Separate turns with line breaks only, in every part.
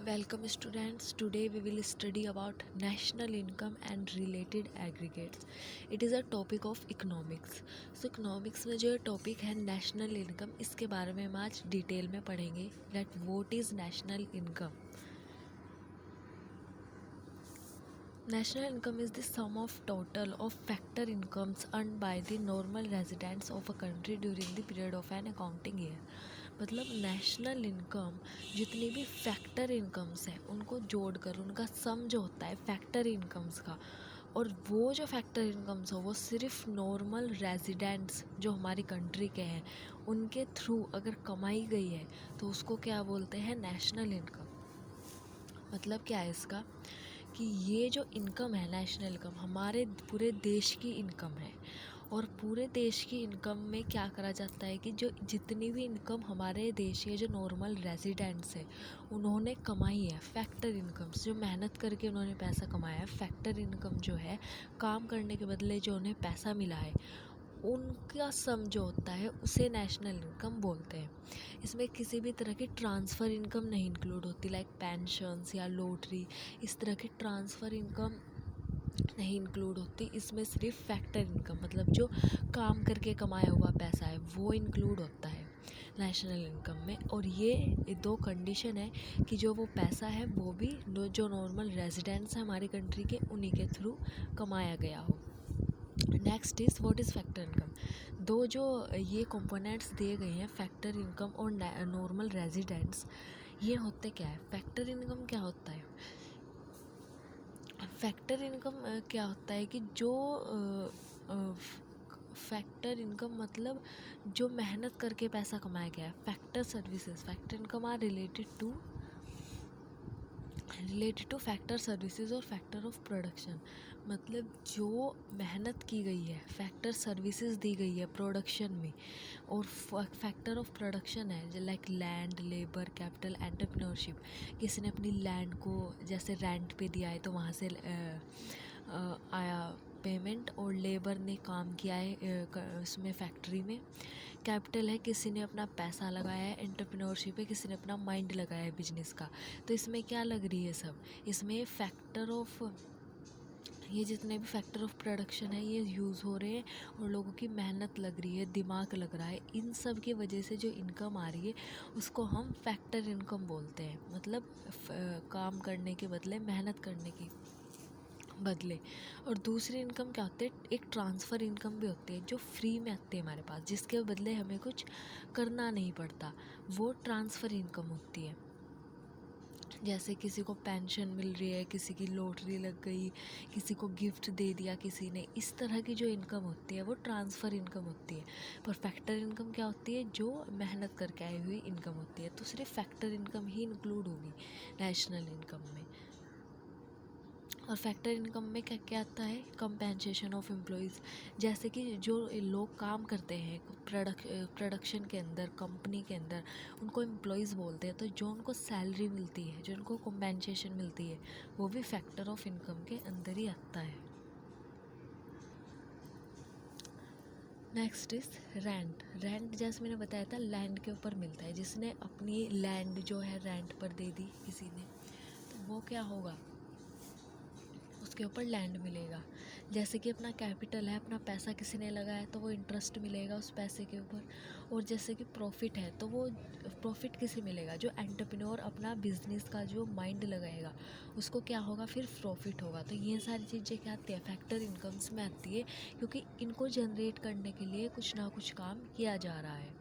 Welcome students. Today we will study about national income and related aggregates. It is a topic of economics. So economics में जो topic है national income, इसके बारे में हम आज डिटेल में पढ़ेंगे that what is national income. National income is the sum of total of factor incomes earned by the normal residents of a country during the period of an accounting year. मतलब national income जितनी भी factor incomes हैं उनको जोड़कर उनका सम जो होता है फैक्टर इनकम्स का, और वो जो फैक्टर इनकम्स हो वो सिर्फ नॉर्मल रेजिडेंट्स जो हमारी कंट्री के हैं उनके थ्रू अगर कमाई गई है तो उसको क्या बोलते हैं, नेशनल इनकम। मतलब क्या है इसका कि ये जो इनकम है नेशनल इनकम हमारे पूरे देश की इनकम है, और पूरे देश की इनकम में क्या करा जाता है कि जो जितनी भी इनकम हमारे देश के जो नॉर्मल रेजिडेंट्स हैं उन्होंने कमाई है, फैक्टर इनकम्स जो मेहनत करके उन्होंने पैसा कमाया है, फैक्टर इनकम जो है काम करने के बदले जो उन्हें पैसा मिला है उनका सम जो होता है उसे नेशनल इनकम बोलते हैं। इसमें किसी भी तरह की ट्रांसफ़र इनकम नहीं इंक्लूड होती, लाइक पेंशन्स या लॉटरी, इस तरह की ट्रांसफ़र इनकम नहीं इंक्लूड होती। इसमें सिर्फ फैक्टर इनकम मतलब जो काम करके कमाया हुआ पैसा है वो इंक्लूड होता है नेशनल इनकम में। और ये दो कंडीशन है कि जो वो पैसा है वो भी जो नॉर्मल रेजिडेंट्स हैं हमारी कंट्री के उन्हीं के थ्रू कमाया गया हो। Next is what is factor income. दो जो ये कंपोनेंट्स दिए गए हैं फैक्टर इनकम और नॉर्मल रेजिडेंट्स, ये होते क्या है। फैक्टर इनकम क्या होता है, फैक्टर इनकम क्या होता है कि जो फैक्टर इनकम मतलब जो मेहनत करके पैसा कमाया गया है। Factor services, factor income are related to factor services और फैक्टर ऑफ प्रोडक्शन। मतलब जो मेहनत की गई है, फैक्टर सर्विसेज दी गई है प्रोडक्शन में, और फैक्टर ऑफ प्रोडक्शन है जो like land, labour, capital, entrepreneurship. किसी ने अपनी लैंड को जैसे रेंट पे दिया है तो वहाँ से आया पेमेंट, और लेबर ने काम किया है उसमें फैक्ट्री में। कैपिटल है किसी ने अपना पैसा लगाया है, एंटरप्रेन्योरशिप है किसी ने अपना माइंड लगाया है बिजनेस का। तो इसमें क्या लग रही है सब, इसमें फैक्टर ऑफ, ये जितने भी फैक्टर ऑफ प्रोडक्शन है ये यूज़ हो रहे हैं और लोगों की मेहनत लग रही है, दिमाग लग रहा है, इन सब की वजह से जो इनकम आ रही है उसको हम फैक्टर इनकम बोलते हैं। मतलब काम करने के बदले, मेहनत करने की बदले। और दूसरी इनकम क्या होती है, एक ट्रांसफ़र इनकम भी होती है जो फ्री में आती है हमारे पास, जिसके बदले हमें कुछ करना नहीं पड़ता, वो ट्रांसफ़र इनकम होती है। जैसे किसी को पेंशन मिल रही है, किसी की लॉटरी लग गई, किसी को गिफ्ट दे दिया किसी ने, इस तरह की जो इनकम होती है वो ट्रांसफ़र इनकम होती है। पर फैक्टर इनकम क्या होती है, जो मेहनत करके आई हुई इनकम होती है। तो सिर्फ फैक्टर इनकम ही इंक्लूड होगी नेशनल इनकम में। और फैक्टर इनकम में क्या क्या आता है, कंपेंसेशन ऑफ एम्प्लॉयज़। जैसे कि जो लोग काम करते हैं प्रोडक्शन के अंदर, कंपनी के अंदर, उनको एम्प्लॉयज़ बोलते हैं। तो जो उनको सैलरी मिलती है, जो उनको कंपेंसेशन मिलती है, वो भी फैक्टर ऑफ इनकम के अंदर ही आता है। Next is rent. रेंट जैसे मैंने बताया था लैंड के ऊपर मिलता है, जिसने अपनी लैंड जो है रेंट पर दे दी किसी ने, तो वो क्या होगा, उसके ऊपर लैंड मिलेगा। जैसे कि अपना कैपिटल है, अपना पैसा किसी ने लगाया तो वो इंटरेस्ट मिलेगा उस पैसे के ऊपर। और जैसे कि प्रॉफिट है तो वो प्रॉफिट किसे मिलेगा, जो एंटरप्रेन्योर अपना बिजनेस का जो माइंड लगाएगा उसको क्या होगा, फिर प्रॉफिट होगा। तो ये सारी चीज़ें क्या आती है, फैक्टर इनकम्स में आती है, क्योंकि इनको जनरेट करने के लिए कुछ ना कुछ काम किया जा रहा है।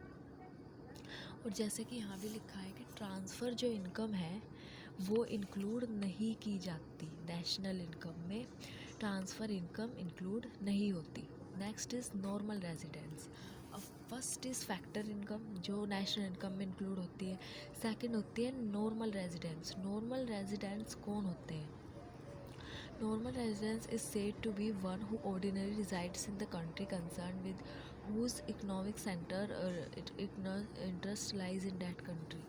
और जैसे कि यहाँ भी लिखा है कि ट्रांसफ़र जो इनकम है वो इंक्लूड नहीं की जाती नेशनल इनकम में, ट्रांसफ़र इनकम इंक्लूड नहीं होती। Next is normal residence. अब फर्स्ट इज़ फैक्टर इनकम जो नेशनल इनकम में इंक्लूड होती है। सेकंड होती है नॉर्मल रेजिडेंस। नॉर्मल रेजिडेंट्स कौन होते हैं, normal residence is said to be one who ordinarily resides in the country concerned with whose economic center or interest lies in that country.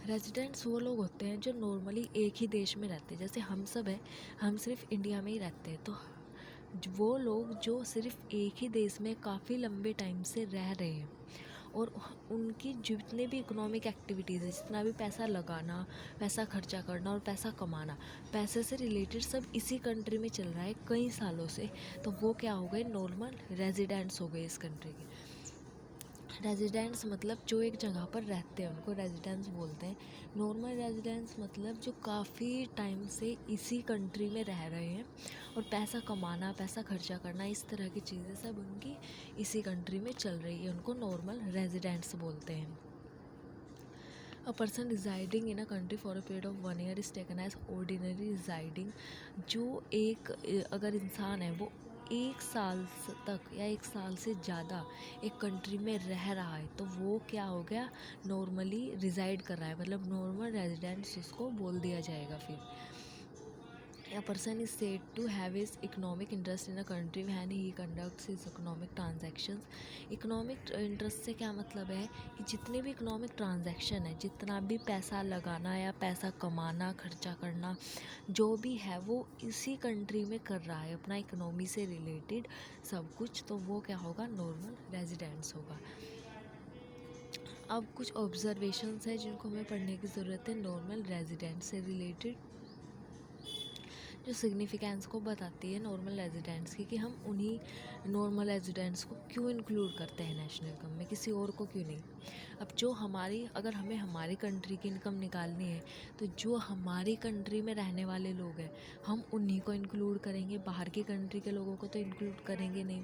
Residents वो लोग होते हैं जो नॉर्मली एक ही देश में रहते हैं, जैसे हम सब हैं, हम सिर्फ इंडिया में ही रहते हैं। तो वो लोग जो सिर्फ एक ही देश में काफ़ी लंबे टाइम से रह रहे हैं और उनकी जितने भी इकोनॉमिक एक्टिविटीज़ है, जितना भी पैसा लगाना, पैसा खर्चा करना और पैसा कमाना, पैसे से रिलेटेड सब इसी कंट्री में चल रहा है कई सालों से। तो वो क्या हो गए, नॉर्मल रेजिडेंट्स हो गए इस कंट्री के। रेजिडेंट्स मतलब जो एक जगह पर रहते हैं उनको रेजिडेंट्स बोलते हैं। नॉर्मल रेजिडेंट्स मतलब जो काफ़ी टाइम से इसी कंट्री में रह रहे हैं और पैसा कमाना, पैसा खर्चा करना, इस तरह की चीज़ें सब उनकी इसी कंट्री में चल रही है, उनको नॉर्मल रेजिडेंट्स बोलते हैं। A person residing in a country for a period of 1 year is taken as ordinary residing। जो एक अगर इंसान है वो 1 साल तक या 1 साल से ज़्यादा एक कंट्री में रह रहा है तो वो क्या हो गया, नॉर्मली रिजाइड कर रहा है, मतलब नॉर्मल रेजिडेंट्स उसको बोल दिया जाएगा। फिर A person is said to have his economic interest in a country when he conducts his economic transactions। Economic interest से क्या मतलब है कि जितने भी इकोनॉमिक ट्रांजैक्शन है, जितना भी पैसा लगाना या पैसा कमाना, खर्चा करना, जो भी है वो इसी कंट्री में कर रहा है, अपना इकोनॉमी से रिलेटेड सब कुछ, तो वो क्या होगा, नॉर्मल रेजिडेंट्स होगा। अब कुछ ऑब्जर्वेशंस है जिनको हमें पढ़ने की ज़रूरत है नॉर्मल रेजिडेंट से रिलेटेड, जो सिग्निफिकेंस को बताती है नॉर्मल रेजिडेंट्स की, कि हम उन्हीं नॉर्मल रेजिडेंट्स को क्यों इंक्लूड करते हैं नेशनल इनकम में, किसी और को क्यों नहीं। अब जो हमारी, अगर हमें हमारी कंट्री की इनकम निकालनी है तो जो हमारी कंट्री में रहने वाले लोग हैं हम उन्हीं को इंक्लूड करेंगे, बाहर की कंट्री के लोगों को तो इंक्लूड करेंगे नहीं,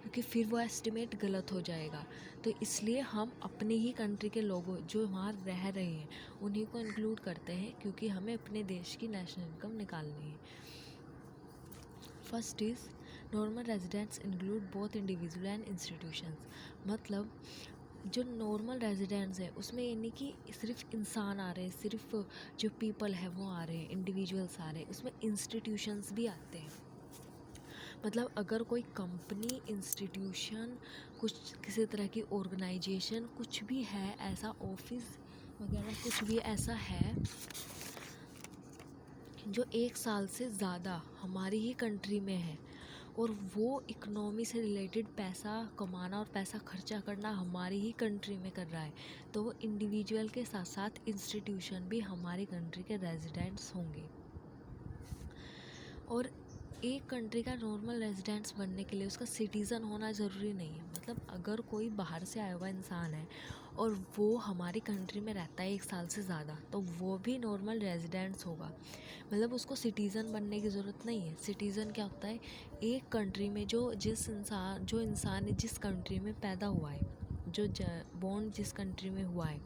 क्योंकि फिर वो एस्टिमेट गलत हो जाएगा। तो इसलिए हम अपनी ही कंट्री के लोगों जो वहाँ रह रहे हैं उन्हीं को इंक्लूड करते हैं, क्योंकि हमें अपने देश की नेशनल इनकम निकालनी है। First is normal residents include both individual and institutions. मतलब जो नॉर्मल रेजिडेंट्स है उसमें यानी कि सिर्फ इंसान आ रहे हैं, सिर्फ जो पीपल है वो आ रहे हैं, इंडिविजुअल्स आ रहे हैं, उसमें इंस्टीट्यूशंस भी आते हैं। मतलब अगर कोई कंपनी, इंस्टीट्यूशन, कुछ किसी तरह की ऑर्गेनाइजेशन, कुछ भी है ऐसा, ऑफिस वगैरह कुछ भी ऐसा है जो 1 साल से ज़्यादा हमारी ही कंट्री में है और वो इकनॉमी से रिलेटेड पैसा कमाना और पैसा खर्चा करना हमारी ही कंट्री में कर रहा है, तो वो इंडिविजुअल के साथ साथ इंस्टीट्यूशन भी हमारी कंट्री के रेजिडेंट्स होंगे। और एक कंट्री का नॉर्मल रेजिडेंट्स बनने के लिए उसका सिटीज़न होना ज़रूरी नहीं है। मतलब अगर कोई बाहर से आया हुआ इंसान है और वो हमारी कंट्री में रहता है 1 साल से ज़्यादा, तो वो भी नॉर्मल रेजिडेंट्स होगा। मतलब उसको सिटीज़न बनने की ज़रूरत नहीं है। सिटीज़न क्या होता है, एक कंट्री में जो इंसान जिस कंट्री में पैदा हुआ है, जो बॉर्न जिस कंट्री में हुआ है,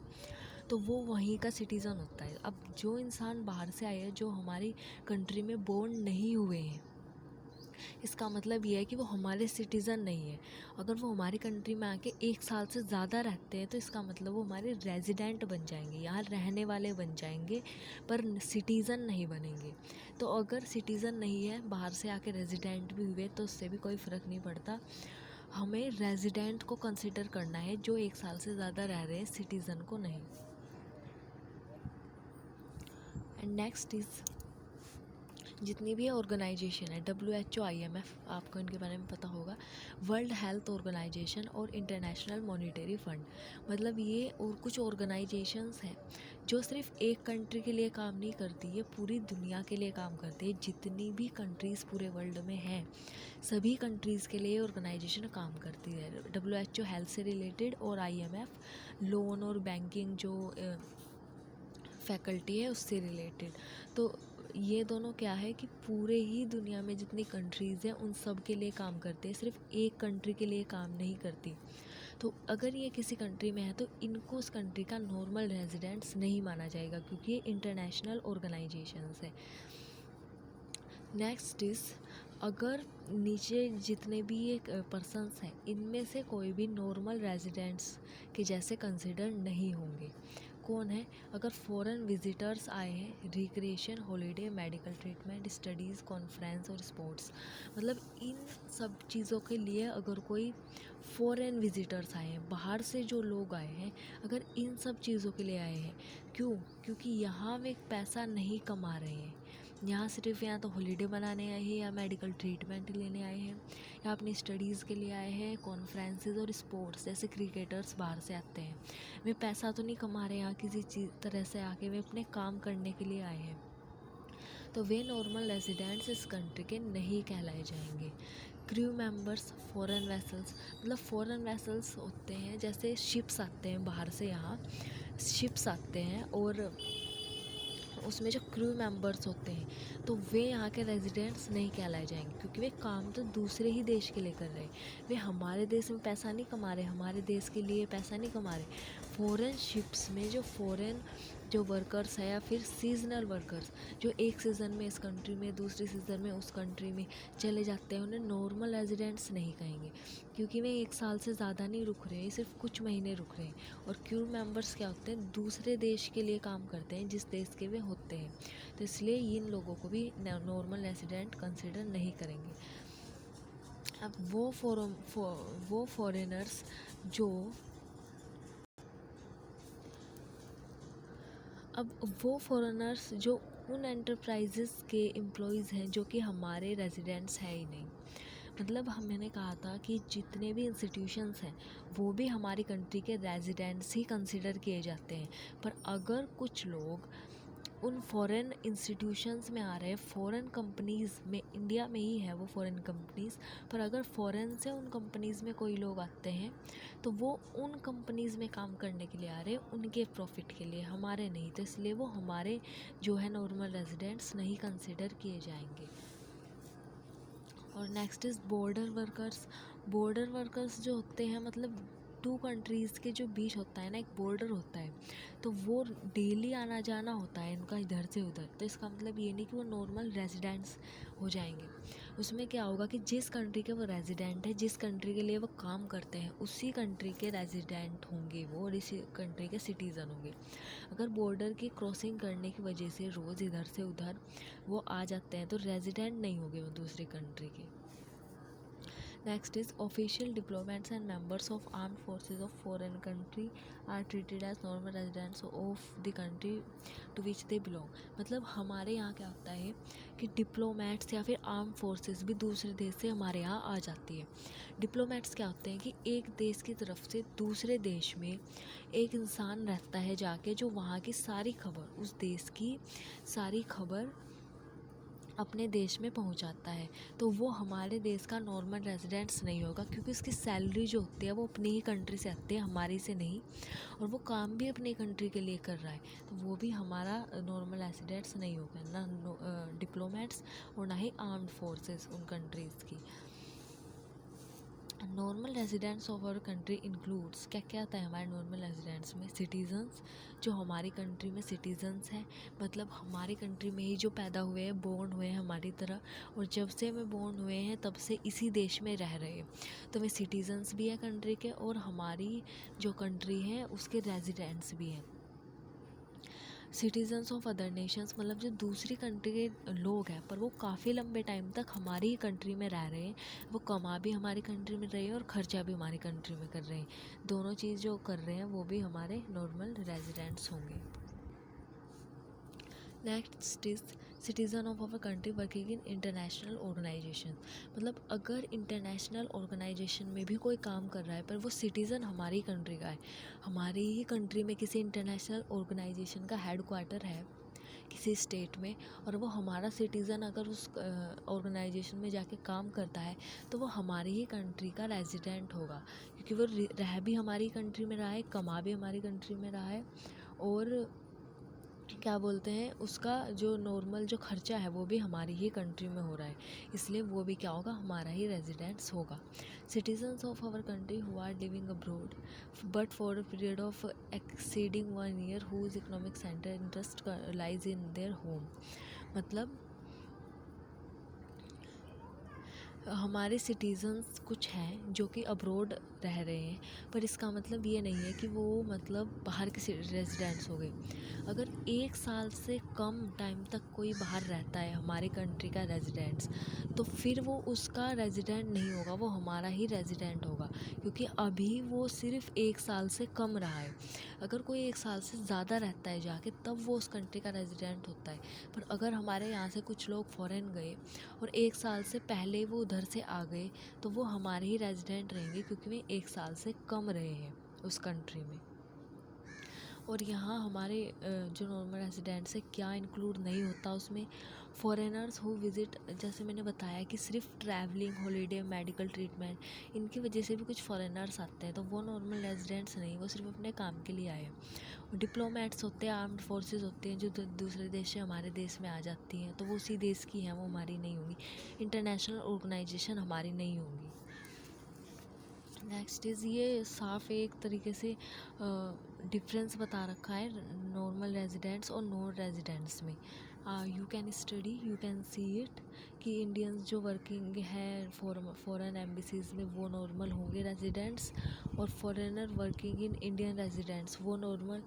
तो वो वहीं का सिटीज़न होता है। अब जो इंसान बाहर से आए हैं जो हमारी कंट्री में बॉर्न नहीं हुए हैं, इसका मतलब ये है कि वो हमारे सिटीज़न नहीं है। अगर वो हमारी कंट्री में आके 1 साल से ज़्यादा रहते हैं तो इसका मतलब वो हमारे रेजिडेंट बन जाएंगे, यहाँ रहने वाले बन जाएंगे, पर सिटीज़न नहीं बनेंगे। तो अगर सिटीज़न नहीं है, बाहर से आके रेजिडेंट भी हुए, तो उससे भी कोई फ़र्क नहीं पड़ता। हमें रेजिडेंट को कंसिडर करना है जो 1 साल से ज़्यादा रह रहे हैं, सिटीज़न को नहीं। एंड नेक्स्ट इज़ जितनी भी ऑर्गेनाइजेशन है, WHO, IMF, आपको इनके बारे में पता होगा, वर्ल्ड हेल्थ ऑर्गेनाइजेशन और इंटरनेशनल मॉनेटरी फंड। मतलब ये और कुछ ऑर्गेनाइजेशंस हैं जो सिर्फ एक कंट्री के लिए काम नहीं करती, ये पूरी दुनिया के लिए काम करती है। जितनी भी कंट्रीज़ पूरे वर्ल्ड में हैं सभी कंट्रीज़ के लिए ऑर्गेनाइजेशन काम करती है। WHO हेल्थ से रिलेटेड और IMF लोन और बैंकिंग जो फैकल्टी है उससे रिलेटेड। तो ये दोनों क्या है कि पूरे ही दुनिया में जितनी कंट्रीज़ हैं उन सब के लिए काम करते हैं, सिर्फ एक कंट्री के लिए काम नहीं करती। तो अगर ये किसी कंट्री में है तो इनको उस कंट्री का नॉर्मल रेजिडेंट्स नहीं माना जाएगा, क्योंकि ये इंटरनेशनल ऑर्गेनाइजेशंस है। नेक्स्ट इज़, अगर नीचे जितने भी ये पर्सन्स हैं इनमें से कोई भी नॉर्मल रेजिडेंट्स के जैसे कंसिडर नहीं होंगे। कौन है? अगर फॉरेन विजिटर्स आए हैं, recreation, holiday, medical treatment, studies, conference और स्पोर्ट्स, मतलब इन सब चीज़ों के लिए अगर कोई फॉरेन विजिटर्स आए हैं, बाहर से जो लोग आए हैं, अगर इन सब चीज़ों के लिए आए हैं, क्योंकि यहाँ वे पैसा नहीं कमा रहे हैं, यहाँ सिर्फ या तो हॉलीडे बनाने आए हैं, या मेडिकल ट्रीटमेंट लेने आए हैं, या अपनी स्टडीज़ के लिए आए हैं। कॉन्फ्रेंसेस और स्पोर्ट्स, जैसे क्रिकेटर्स बाहर से आते हैं, वे पैसा तो नहीं कमा रहे यहाँ किसी चीज़ तरह से आके, वे अपने काम करने के लिए आए हैं, तो वे नॉर्मल रेजिडेंट्स इस कंट्री के नहीं कहलाए जाएंगे। क्रू मेंबर्स फॉरेन वेसल्स, मतलब फॉरेन वेसल्स होते हैं, जैसे शिप्स आते हैं बाहर से, यहाँ शिप्स आते हैं और उसमें जो क्रू मेंबर्स होते हैं तो वे यहाँ के रेजिडेंट्स नहीं कहलाए जाएंगे, क्योंकि वे काम तो दूसरे ही देश के लिए कर रहे हैं। वे हमारे देश में पैसा नहीं कमा रहे, हमारे देश के लिए पैसा नहीं कमा रहे। फॉरेन शिप्स में जो फॉरेन जो वर्कर्स है, या फिर सीजनल वर्कर्स जो एक सीज़न में इस कंट्री में, दूसरी सीज़न में उस कंट्री में चले जाते हैं, उन्हें नॉर्मल रेजिडेंट्स नहीं कहेंगे, क्योंकि वे एक साल से ज़्यादा नहीं रुक रहे हैं, सिर्फ कुछ महीने रुक रहे हैं। और क्रू मेंबर्स क्या होते हैं, दूसरे देश के लिए काम करते हैं जिस देश के वे होते हैं, तो इसलिए इन लोगों को भी नॉर्मल रेजिडेंट कंसिडर नहीं करेंगे। अब वो फॉरेनर्स जो उन एंटरप्राइजेस के एम्प्लॉयज़ हैं जो कि हमारे रेजिडेंट्स हैं ही नहीं। मतलब मैंने कहा था कि जितने भी इंस्टीट्यूशंस हैं वो भी हमारी कंट्री के रेजिडेंट्स ही कंसिडर किए जाते हैं, पर अगर कुछ लोग उन फॉरेन इंस्टीट्यूशंस में आ रहे हैं, फॉरेन कंपनीज़ में, इंडिया में ही है वो फॉरेन कंपनीज़, पर अगर फॉरेन से उन कंपनीज़ में कोई लोग आते हैं तो वो उन कंपनीज़ में काम करने के लिए आ रहे हैं, उनके प्रॉफिट के लिए, हमारे नहीं, तो इसलिए वो हमारे जो है नॉर्मल रेजिडेंट्स नहीं कंसिडर किए जाएंगे। और next is border workers. Border workers जो होते हैं, मतलब टू कंट्रीज़ के जो बीच होता है ना, एक बॉर्डर होता है, तो वो डेली आना जाना होता है इनका इधर से उधर, तो इसका मतलब ये नहीं कि वो नॉर्मल रेजिडेंट्स हो जाएंगे। उसमें क्या होगा कि जिस कंट्री के वो रेजिडेंट है, जिस कंट्री के लिए वो काम करते हैं, उसी कंट्री के रेजिडेंट होंगे वो, और इसी कंट्री के सिटीज़न होंगे। अगर बॉर्डर की क्रॉसिंग करने की वजह से रोज़ इधर से उधर वो आ जाते हैं तो रेजिडेंट नहीं होंगे वो दूसरी कंट्री के। Next is official diplomats and members of armed forces of foreign country are treated as normal residents of the country to which they belong. मतलब हमारे यहाँ क्या होता है कि डिप्लोमेट्स या फिर आर्म फोर्सेस भी दूसरे देश से हमारे यहाँ आ जाती है। डिप्लोमेट्स क्या होते हैं कि एक देश की तरफ से दूसरे देश में एक इंसान रहता है जाके, जो वहाँ की सारी खबर, उस देश की सारी खबर अपने देश में पहुंचाता है, तो वो हमारे देश का नॉर्मल रेजिडेंट्स नहीं होगा, क्योंकि उसकी सैलरी जो होती है वो अपनी ही कंट्री से आती है, हमारी से नहीं, और वो काम भी अपनी कंट्री के लिए कर रहा है, तो वो भी हमारा नॉर्मल रेजिडेंट्स नहीं होगा, ना डिप्लोमेट्स और ना ही आर्म्ड फोर्सेस उन कंट्रीज़ की। Normal residents of our country includes, क्या क्या आता है हमारे नॉर्मल रेजिडेंट्स में, सिटीजन्स, जो हमारी कंट्री में सिटीजन्स हैं, मतलब हमारी कंट्री में ही जो पैदा हुए हैं, बोर्न हुए हैं हमारी तरह, और जब से हमें बोर्न हुए हैं तब से इसी देश में रह रहे हैं, तो वे सिटीजन्स भी हैं कंट्री के, और हमारी जो कंट्री है उसके रेजिडेंट्स भी हैं। सिटीजन्स ऑफ अदर नेशंस, मतलब जो दूसरी कंट्री के लोग हैं पर वो काफ़ी लंबे टाइम तक हमारी ही कंट्री में रह रहे हैं, वो कमा भी हमारी कंट्री में रहे हैं और खर्चा भी हमारी कंट्री में कर रहे हैं, दोनों चीज़ जो कर रहे हैं वो भी हमारे नॉर्मल रेजिडेंट्स होंगे। Next is citizen of our country working in international organisation. मतलब अगर इंटरनेशनल ऑर्गेनाइजेशन में भी कोई काम कर रहा है पर वो सिटीज़न हमारी कंट्री का है, हमारी ही कंट्री में किसी इंटरनेशनल ऑर्गेनाइजेशन का हेड क्वार्टर है किसी स्टेट में, और वो हमारा सिटीज़न अगर उस ऑर्गेनाइजेशन में जाके काम करता है तो वो हमारी ही कंट्री का रेजिडेंट होगा, क्योंकि वो रह भी हमारी कंट्री में रहा है, कमा भी हमारी कंट्री में रहा है, और क्या बोलते हैं, उसका जो नॉर्मल जो खर्चा है वो भी हमारी ही कंट्री में हो रहा है, इसलिए वो भी क्या होगा, हमारा ही रेजिडेंट्स होगा। Citizens of our country who are living abroad but for a period of exceeding 1 year whose economic centre interest lies in their home. मतलब हमारे सिटीजन्स कुछ हैं जो कि अब्रोड रह रहे हैं, पर इसका मतलब ये नहीं है कि वो मतलब बाहर के रेजिडेंट्स हो गए। अगर 1 साल से कम टाइम तक कोई बाहर रहता है हमारे कंट्री का रेजिडेंट्स, तो फिर वो उसका रेजिडेंट नहीं होगा, वो हमारा ही रेजिडेंट होगा, क्योंकि अभी वो सिर्फ 1 साल से कम रहा है। अगर कोई 1 साल से ज़्यादा रहता है जाके, तब वो उस कंट्री का रेजिडेंट होता है। पर अगर हमारे यहाँ से कुछ लोग फ़ॉरेन गए और 1 साल से पहले वो उधर से आ गए, तो वो हमारे ही रेजिडेंट रहेंगे, क्योंकि वे 1 साल से कम रहे हैं उस कंट्री में। और यहाँ हमारे जो नॉर्मल रेजिडेंट्स है, क्या इंक्लूड नहीं होता उसमें, फॉरेनर्स हु विज़िट, जैसे मैंने बताया कि सिर्फ ट्रैवलिंग, हॉलीडे, मेडिकल ट्रीटमेंट, इनकी वजह से भी कुछ फॉरेनर्स आते हैं, तो वो नॉर्मल रेजिडेंट्स नहीं, वो सिर्फ अपने काम के लिए आए हैं। डिप्लोमेट्स होते हैं, आर्म्ड फोर्सेस होते हैं, जो दूसरे देश से हमारे देश में आ जाती हैं, तो वो उसी देश की हैं, वो हमारी नहीं होंगी। इंटरनेशनल ऑर्गेनाइजेशन हमारी नहीं होंगी। नेक्स्ट इज़, ये साफ एक तरीके से डिफरेंस बता रखा है नॉर्मल रेजिडेंट्स और नॉन रेजिडेंट्स में। You can study, you can see it, कि इंडियंस जो वर्किंग है फॉरेन एम्बेसीज में, वो नॉर्मल होंगे रेजिडेंट्स, और foreigner working in Indian residents, वो नॉर्मल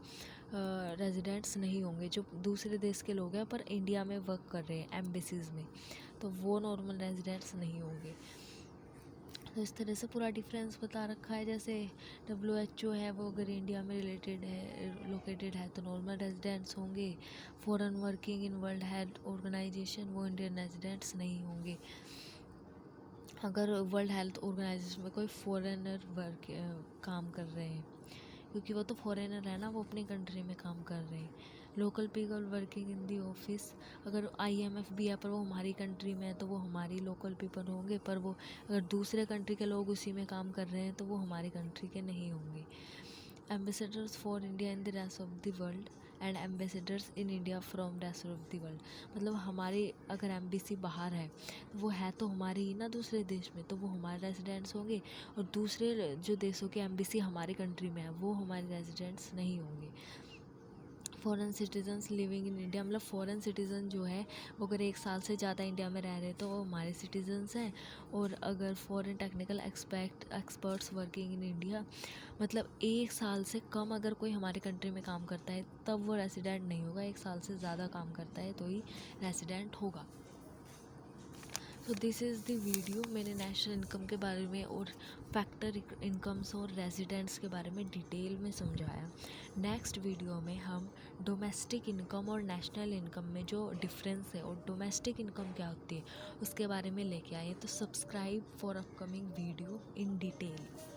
रेजिडेंट्स नहीं होंगे। जो दूसरे देश के लोग हैं पर इंडिया में वर्क कर रहे हैं एम्बेसीज में, तो वो नॉर्मल रेजिडेंट्स नहीं होंगे। तो इस तरह से पूरा डिफरेंस बता रखा है। जैसे WHO है, वो अगर इंडिया में रिलेटेड है, लोकेटेड है, तो नॉर्मल रेजिडेंट्स होंगे। Foreign working in World Health Organization, वो इंडियन रेजिडेंट्स नहीं होंगे। अगर वर्ल्ड हेल्थ ऑर्गेनाइजेशन में कोई फॉरेनर काम कर रहे हैं, क्योंकि वो तो फॉरेनर है ना, वो अपनी कंट्री में काम कर रहे हैं। Local people working in the office, अगर IMF भी है पर वो हमारी कंट्री में है, तो वो हमारी लोकल पीपल होंगे, पर वो अगर दूसरे कंट्री के लोग उसी में काम कर रहे हैं, तो वो हमारी कंट्री के नहीं होंगे। Ambassadors for India in the rest of the world and ambassadors in India from rest of the world, मतलब हमारी अगर एम्बेसी बाहर है, वो है तो हमारी ही ना दूसरे देश में, तो वो हमारे रेजिडेंट्स होंगे, और दूसरे जो देशों की एम्बेसी हमारी कंट्री में है, वो हमारे रेजिडेंट्स नहीं होंगे। Foreign citizens living in India, मतलब फ़ॉरेन सिटीज़न जो है, वो अगर 1 साल से ज़्यादा इंडिया में रह रहे हैं, तो वो हमारे सिटीजन्स हैं। और अगर foreign technical experts working in India, मतलब 1 साल से कम अगर कोई हमारे कंट्री में काम करता है, तब वो रेसिडेंट नहीं होगा। 1 साल से ज़्यादा काम करता है तो ही रेसिडेंट होगा। तो दिस इज़ द वीडियो, मैंने नेशनल इनकम के बारे में और फैक्टर इनकम्स और रेजिडेंट्स के बारे में डिटेल में समझाया। नेक्स्ट वीडियो में हम डोमेस्टिक इनकम और नेशनल इनकम में जो डिफरेंस है और डोमेस्टिक इनकम क्या होती है, उसके बारे में लेके आए। तो subscribe for upcoming video in detail.